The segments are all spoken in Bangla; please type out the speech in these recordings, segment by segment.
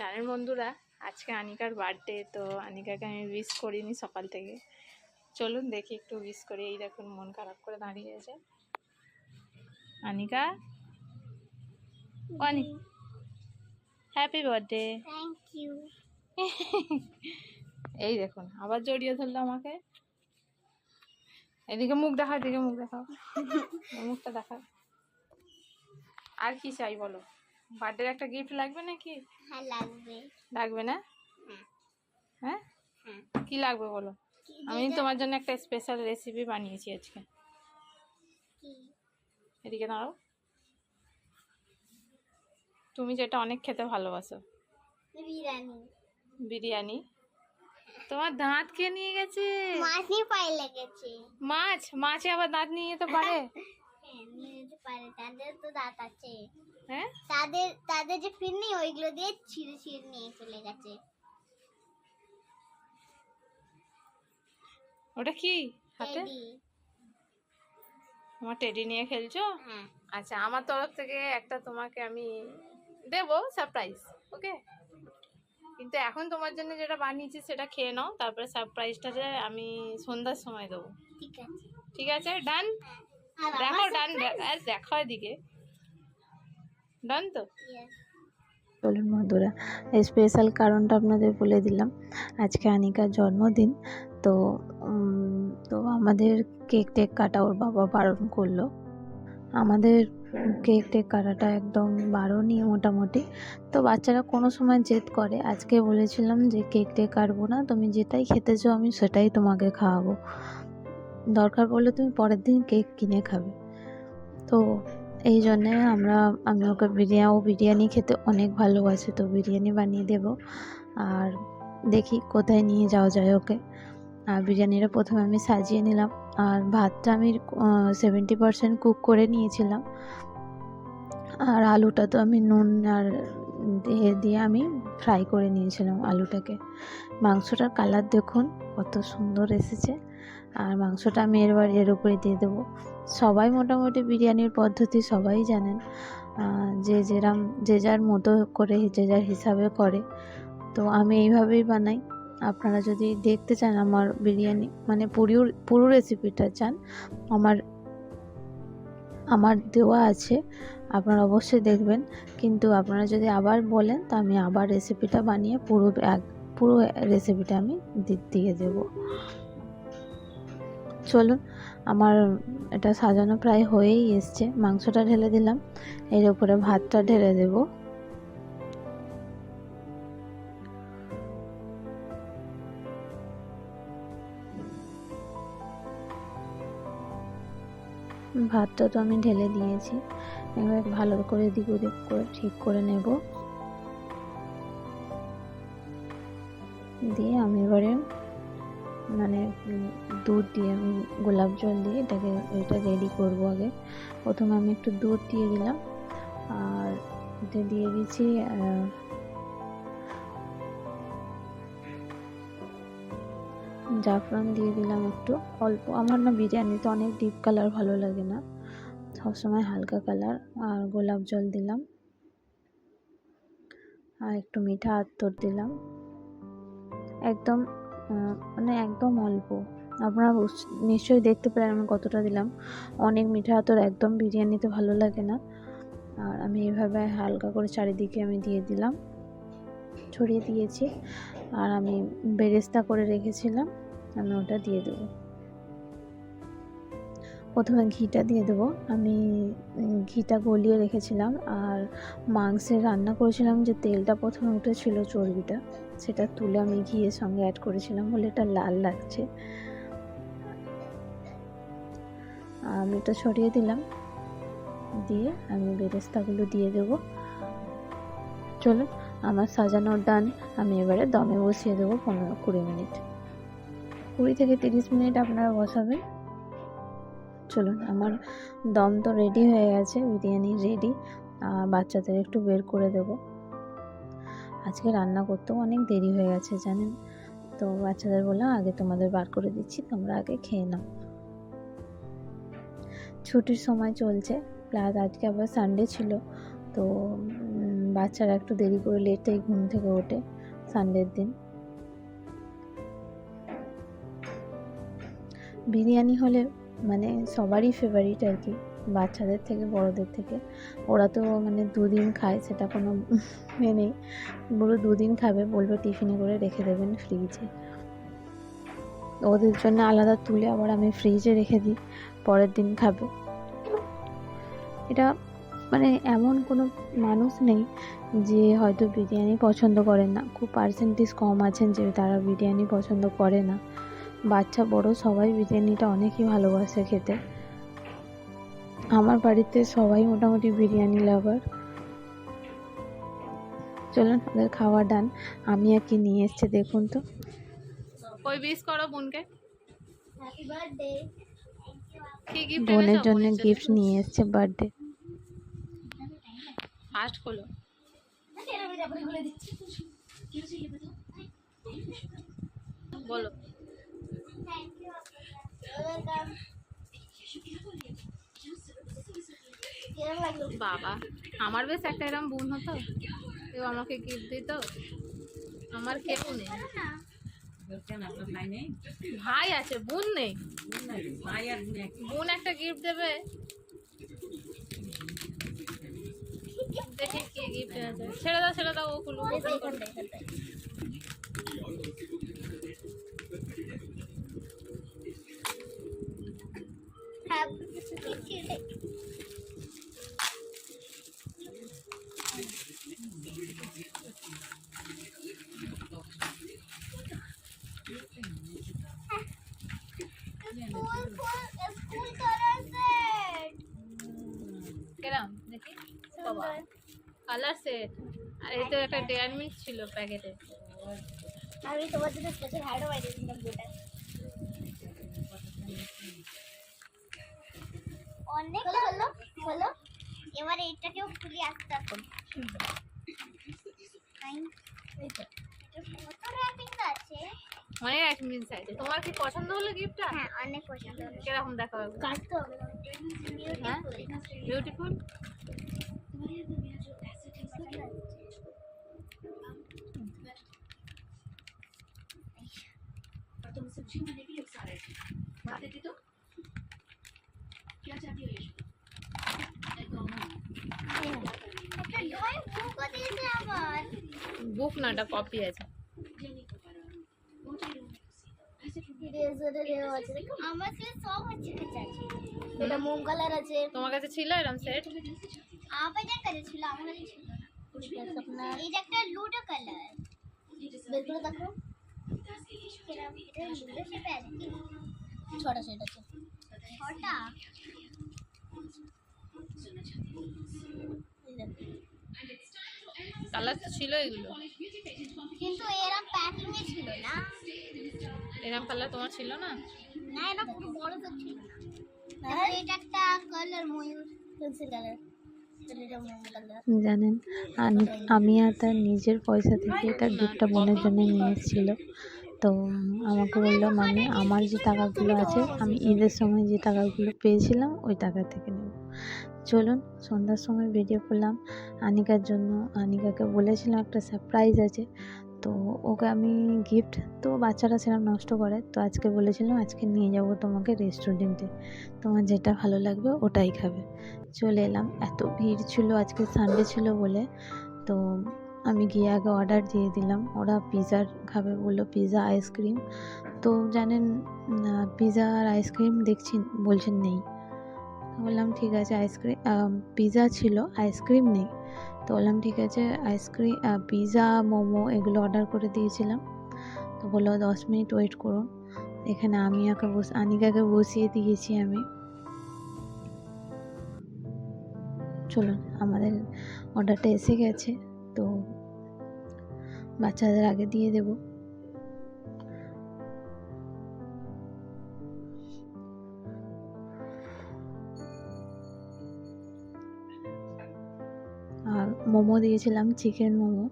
জানেন বন্ধুরা, আজকে আনিকার বার্থডে, তো আনিকাকে আমি উইশ করিনি সকাল থেকে। চলুন দেখি একটু উইশ করি। এই দেখুন মন খারাপ করে দাঁড়িয়ে আছে Anika. Oni, happy birthday. Thank you. এই দেখুন আবার জড়িয়ে ধরলো আমাকে। এদিকে মুখ দেখাও, এদিকে মুখ দেখাও, মুখটা দেখাও। আর কি চাই বলো? বার্থডের একটা গিফট লাগবে নাকি? হ্যাঁ লাগবে। লাগবে না? হ্যাঁ, কি লাগবে বলো? আমি তোমার জন্য একটা স্পেশাল রেসিপি বানিয়েছি আজকে। এদিকে দাঁড়াও। তুমি যেটা অনেক খেতে ভালোবাসো, বিরিয়ানি। বিরিয়ানি। তোমার দাঁত কে নিয়ে গেছে? মাছই পায়ে লেগেছে। মাছ? মাছে আবার দাঁত নিয়ে যেতে পারে? হ্যাঁ নিয়ে যেতে পারে, তাদের তো দাঁত আছে। হ্যাঁ, তাদের যে ফির নেই ওইগুলো দিয়ে ছিঁড়ে ছিঁড়ে নিয়ে চলে গেছে। ওটা কি হাতে? টেডি। তোমার টেডি নিয়ে খেলছো? হ্যাঁ। আচ্ছা, আমার তরফ থেকে একটা তোমাকে আমি দেবো সারপ্রাইজ, ওকে? কিন্তু এখন তোমার জন্য যেটা বানিয়েছি সেটা খেয়ে নাও, তারপরে সারপ্রাইজটা যে আমি সন্ধ্যার সময় দেবো। ঠিক আছে। ঠিক আছে, ডান? আর দেখো আমার ডান, surprise? দেখো এদিকে, ডান তো? Yes. চলুন বন্ধুরা, স্পেশাল কারণটা আপনাদের বলে দিলাম। আজকে আনিকার জন্মদিন, তো তো আমাদের কেক টেক কাটা ওর বাবা বারণ করলো। আমাদের কেক টেক কাটাটা একদম বারণই মোটামুটি। তো বাচ্চারা কোনো সময় জেদ করে। আজকে বলেছিলাম যে কেক টেক কাটবো না, তুমি যেটাই খেতে চাও আমি সেটাই তোমাকে খাওয়াবো, দরকার পড়লে তুমি পরের দিন কেক কিনে খাবে। তো এই জন্যে আমি ওকে বিরিয়ানি খেতে অনেক ভালোবাসে, তো বিরিয়ানি বানিয়ে দেব। আর দেখি কোথায় নিয়ে যাওয়া যায় ওকে। আর বিরিয়ানিটা প্রথমে আমি সাজিয়ে নিলাম, আর ভাতটা আমি 70% কুক করে নিয়েছিলাম। আর আলুটা তো আমি নুন আর দিয়ে আমি ফ্রাই করে নিয়েছিলাম আলুটাকে। মাংসটার কালার দেখুন কত সুন্দর এসেছে। আর মাংসটা আমি এর উপরে দিয়ে দেবো। সবাই মোটামুটি বিরিয়ানির পদ্ধতি সবাই জানেন, যে যার মতো করে যে যার হিসাবে করে। তো আমি এইভাবেই বানাই। আপনারা যদি দেখতে চান আমার বিরিয়ানি মানে পুরো রেসিপিটা চান, আমার দেওয়া আছে, আপনারা অবশ্যই দেখবেন। কিন্তু আপনারা যদি আবার বলেন তো আমি আবার রেসিপিটা বানিয়ে পুরো রেসিপিটা আমি দিয়ে দেব। চলুন, আমার এটা সাজানো প্রায় হয়েই এসছে। মাংসটা ঢেলে দিলাম, এর উপরে ভাতটা ঢেলে দেব। ভাতটা তো আমি ঢেলে দিয়েছি, এবার ভালো করে দিক ওদিক করে ঠিক করে নেব। দিয়ে আমি এবারে মানে দুধ দিয়ে আমি গোলাপ জল দিয়ে এটা রেডি করব। আগে প্রথমে আমি একটু দুধ দিয়ে দিলাম, আর এতে দিয়ে দিচ্ছি জাফরান দিয়ে দিলাম একটু অল্প। আমার না বিরিয়ানিতে অনেক ডিপ কালার ভালো লাগে না, সবসময় হালকা কালার। আর গোলাপ জল দিলাম, আর একটু মিঠা আতর দিলাম, একদম একদম অল্প। আপনারা নিশ্চয়ই দেখতে পেলেন আমি কতটা দিলাম। অনেক মিঠা আতর একদম বিরিয়ানিতে ভালো লাগে না। আর আমি এইভাবে হালকা করে চারিদিকে আমি দিয়ে দিলাম, ছড়িয়ে দিয়েছি। আর আমি বেরেস্তা করে রেখেছিলাম, আমি ওটা দিয়ে দেবো। প্রথমে ঘিটা দিয়ে দেবো। আমি ঘিটা গলিয়ে রেখেছিলাম, আর মাংসের রান্না করেছিলাম যে তেলটা প্রথমে উঠেছিল চর্বিটা, সেটা তুলে আমি ঘিয়ের সঙ্গে অ্যাড করেছিলাম বলে এটা লাল লাগছে। আমি এটা ছড়িয়ে দিলাম, দিয়ে আমি বেরেস্তাগুলো দিয়ে দেব। চলুন, আমার সাজানোর ডান। আমি এবারে দমে বসিয়ে দেবো 15-20 মিনিট, 20 থেকে 30 মিনিট আপনারা বসাবেন। চলুন, আমার দম তো রেডি হয়ে গেছে, বিরিয়ানি রেডি। বাচ্চাদের একটু বের করে দেব। আজকে রান্না করতেও অনেক দেরি হয়ে গেছে জানেন, তো বাচ্চাদের বললাম আগে তোমাদের বার করে দিচ্ছি, তোমরা আগে খেয়ে নাও। ছুটির সময় চলছে, প্লাস আজকে আবার সানডে ছিল, তো বাচ্চারা একটু দেরি করে লেটেই ঘুম থেকে ওঠে সানডের দিন। বিরিয়ানি হলে মানে সবারই ফেভারিট আর কি, বাচ্চাদের থেকে বড়দের থেকে। ওরা তো মানে 2 দিন খায়, সেটা কোনো নেই। বলো 2 দিন খাবে, বলবে টিফিনে করে রেখে দেবেন ফ্রিজে। ওদের জন্য আলাদা তুলে আবার আমি ফ্রিজে রেখে দিই, পরের দিন খাবে। এটা মানে এমন কোনো মানুষ নেই যে হয়তো বিরিয়ানি পছন্দ করেন না। খুব পার্সেন্টেজ কম আছেন যে তারা বিরিয়ানি পছন্দ করে না। বাচ্চা বড় সবাই বিরিয়ানিটা অনেকই ভালোবাসে খেতে। আমার বাড়িতে সবাই মোটামুটি বিরিয়ানি লাভার। চলুন ওদের খাওয়া ডান। আমি আর কি নিয়ে এসছে দেখুন তো। ওই বিশ করো বোনকে। Happy birthday. কি গিফট বোনের জন্য গিফট নিয়ে এসছে বার্থডে। ফার্স্ট খোলো। বলো। Thank you. ওয়েলকাম। কেমন লাগলো? বাবা, আমার বেশ একটা এরকম বোন হতো, কেউ আমাকে গিফট দিত। আমার কেউ নেই, ভাই আছে, বোন নেই। বোন একটা গিফট দেবে, দেখি কি গিফট আছে। ছেড়ে দাও ও খুলুক। School colour set. কেরাম দেখি। বাবা, কালার সেট। আর এই তো একটা ডেয়ার মিল্ক ছিল প্যাকেটে। আমি তোমার জন্য স্পেশাল হাইডও বানিয়েছিলাম দুটো। অনেক হলো। এবার এইটাকেও খুলি আস্তে আস্তে। কত র্যাপিং আছে? অনেক আইটেম আছে। তোমার কি পছন্দ হলো গিফটটা? হ্যাঁ, অনেক পছন্দ হলো। কিরকম দেখাবে? কাটতে হবে। হ্যাঁ, বিউটিফুল। বুক না, এটা কপি আছে। আমার কাছে সব আছে। এটা মোম কালার আছে। তোমার কাছে ছিল এরকম সেট? আপনাদের কাছে ছিল, আমার কাছে ছিল না। এই যে একটা লুডো কালার, বের করে দেখো। এটা লুডো শেপে আছে কি? ছোট সেট আছে। ছোটা কালার তো ছিল এগুলো, কিন্তু এরা প্যাকিং এ ছিল না। এরকম কালার তোমার ছিল না? না, এটা পুরো বড় তো ছিল না। এটা একটা কালার ময়ূর পেন্সিল কালার। এটা মোম কালার। জানেন আমি আর তার নিজের পয়সা থেকে এটা গিফটটা বোনের জন্য নিয়ে এসেছিল। তো আমাকে বললো মানে আমার যে টাকাগুলো আছে, আমি ঈদের সময় যে টাকাগুলো পেয়েছিলাম ওই টাকা থেকে নেব। চলুন সন্ধ্যার সময় বেরিয়ে পড়লাম আনিকার জন্য। আনিকাকে বলেছিলাম একটা সারপ্রাইজ আছে, তো ওকে আমি গিফট, তো বাচ্চারা সেরকম নষ্ট করে, তো আজকে বলেছিলাম আজকে নিয়ে যাব তোমাকে রেস্টুরেন্টে, তোমার যেটা ভালো লাগবে ওটাই খাবে। চলে এলাম, এত ভিড় ছিল আজকে সানডে ছিল বলে। তো আমি গিয়ে আগে অর্ডার দিয়ে দিলাম। ওরা পিৎজার খাবে বললো, পিৎজা আইসক্রিম। তো জানেন পিৎজা আর আইসক্রিম বলছেন নেই। বললাম ঠিক আছে, আইসক্রিম পিৎজা ছিল, আইসক্রিম নেই। তো বললাম ঠিক আছে, আইসক্রিম পিৎজা মোমো এগুলো অর্ডার করে দিয়েছিলাম। তো বললো 10 মিনিট ওয়েট করুন। এখানে আমি আনিকাকে বসিয়ে দিয়েছি আমি। চলুন আমাদের অর্ডারটা এসে গেছে, তো বাচ্চাদের আগে দিয়ে দেব। আর মোমো দিয়েছিলাম, চিকেন মোমো।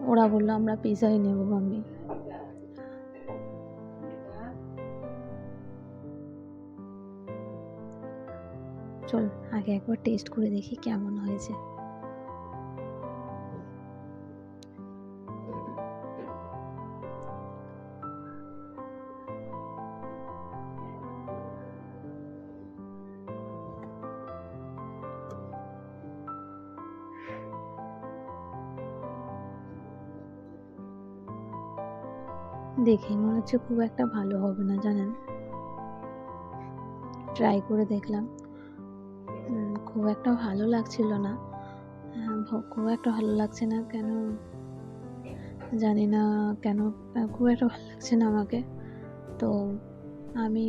ওরা বললো আমরা পিৎজাই নেব মাম্মি। চল আগে একবার টেস্ট করে দেখি কেমন হয়েছে। দেখেই মনে হচ্ছে খুব একটা ভালো হবে না, জানেন। ট্রাই করে দেখলাম, খুব একটা ভালো লাগছিল না। খুব একটা ভালো লাগছে না কেন জানি না, কেন খুব একটা ভালো লাগছে না আমাকে। তো আমি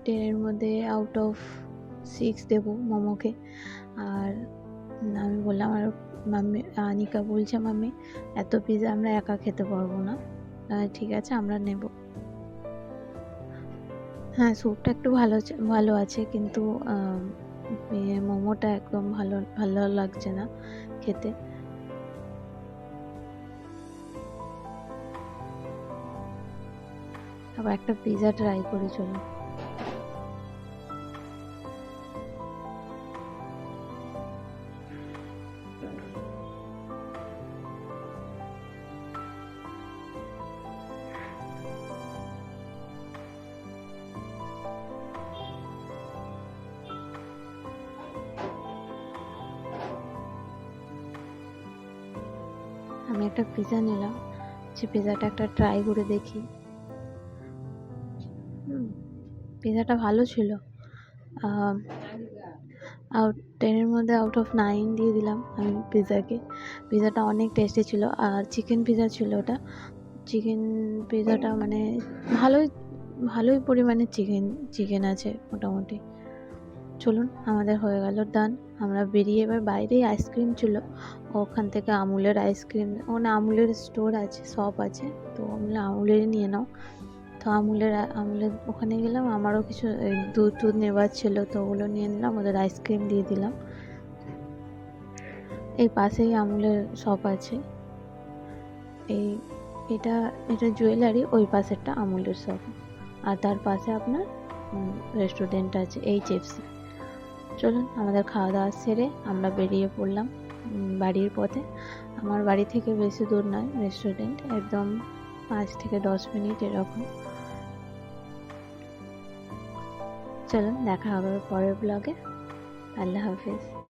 10-এর মধ্যে আউট অফ 6 দেবো মোমোকে। আর আমি বললাম, আর মাম্মি, আনিকা বলছে, মাম্মি এত পিৎজা আমরা একা খেতে পারবো না, ঠিক আছে আমরা নেব। হ্যাঁ, স্যুপটা একটু ভালো আছে, কিন্তু মোমোটা একদম ভালো লাগছে না খেতে। আবার একটা পিৎজা ট্রাই করি, চলো। আমি একটা পিৎজা নিলাম, যে পিৎজাটা একটা ট্রাই করে দেখি। পিৎজাটা ভালো ছিল। 10-এর মধ্যে আউট অফ 9 দিয়ে দিলাম আমি পিৎজাকে। পিৎজাটা অনেক টেস্টি ছিল, আর চিকেন পিৎজা ছিল ওটা। চিকেন পিৎজাটা মানে ভালোই পরিমাণে চিকেন আছে মোটামুটি। চলুন, আমাদের হয়ে গেল ডান। আমরা বেরিয়ে এবার বাইরেই আইসক্রিম ছিল, ওখান থেকে আমুলের আইসক্রিম, ওখানে আমুলের স্টোর আছে, শপ আছে, তো আমরা আমুলেরই নিয়ে নাও। তো আমুলের ওখানে গেলাম, আমারও কিছু দুধ নেবার ছিল, তো ওগুলো নিয়ে নিলাম, ওদের আইসক্রিম দিয়ে দিলাম। এই পাশেই আমুলের শপ আছে, এটা জুয়েলারি, ওই পাশেরটা আমুলের শপ, আর তার পাশে আপনার রেস্টুরেন্ট আছে HFC। চলুন, আমাদের খাওয়া দাওয়া সেরে আমরা বেরিয়ে পড়লাম বাড়ির পথে। আমার বাড়ি থেকে বেশি দূর নয় রেস্টুরেন্ট, একদম 5 থেকে 10 মিনিট এরকম। চলুন, দেখা হবে পরের ব্লগে। আল্লাহ হাফিজ।